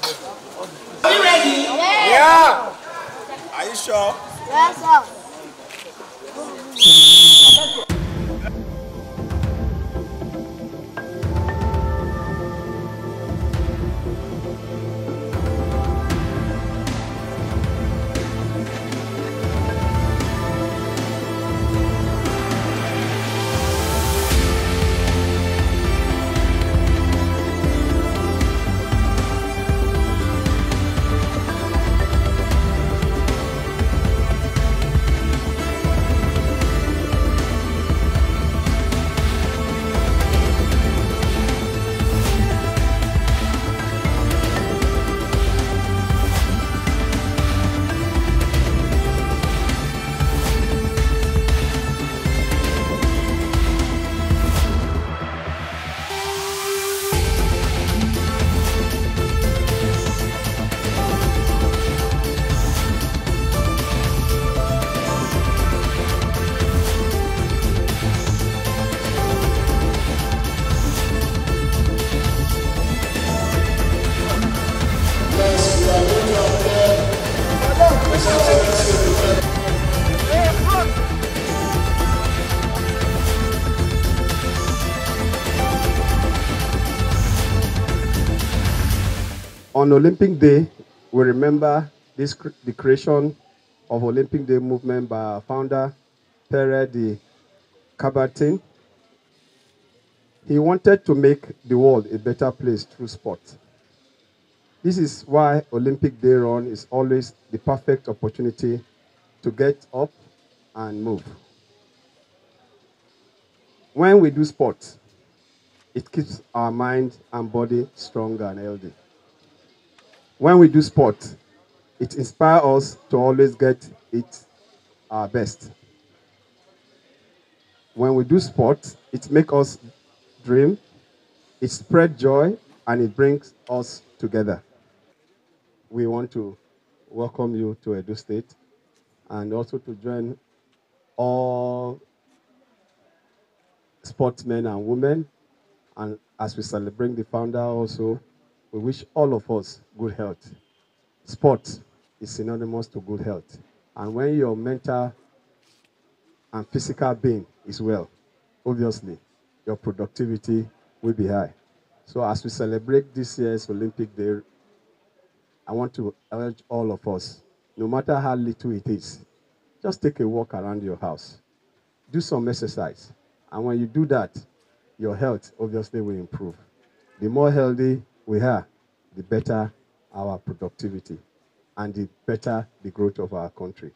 Are you ready? Yeah. Are you sure? Yes, sir. On Olympic Day, we remember the creation of Olympic Day movement by our founder, Pere de Coubertin. He wanted to make the world a better place through sport. This is why Olympic Day run is always the perfect opportunity to get up and move. When we do sport, it keeps our mind and body strong and healthy. When we do sport, it inspires us to always get it our best. When we do sport, it makes us dream, it spreads joy, and it brings us together. We want to welcome you to Edo State and also to join all sportsmen and women. And as we celebrate the founder also, we wish all of us good health. Sport is synonymous to good health. And when your mental and physical being is well, obviously, your productivity will be high. So as we celebrate this year's Olympic Day, I want to urge all of us, no matter how little it is, just take a walk around your house. Do some exercise. And when you do that, your health obviously will improve. The more healthy we are, the better our productivity and the better the growth of our country.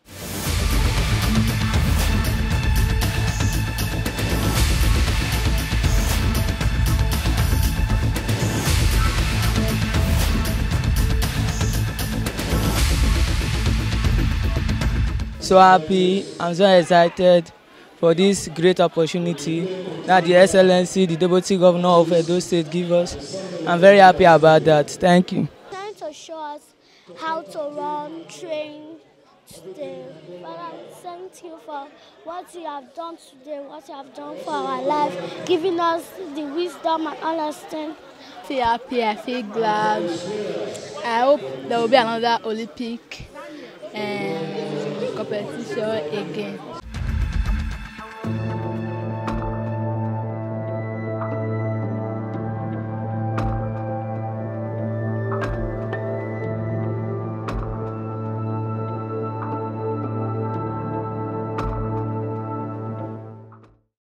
So happy, I'm so excited for this great opportunity that the Excellency, the Deputy Governor of Edo State give us. I'm very happy about that. Thank you. Trying to show us how to run, train today. Father, thank you for what you have done today, what you have done for our life, giving us the wisdom and understanding. I feel happy, I feel glad. I hope there will be another Olympic competition again.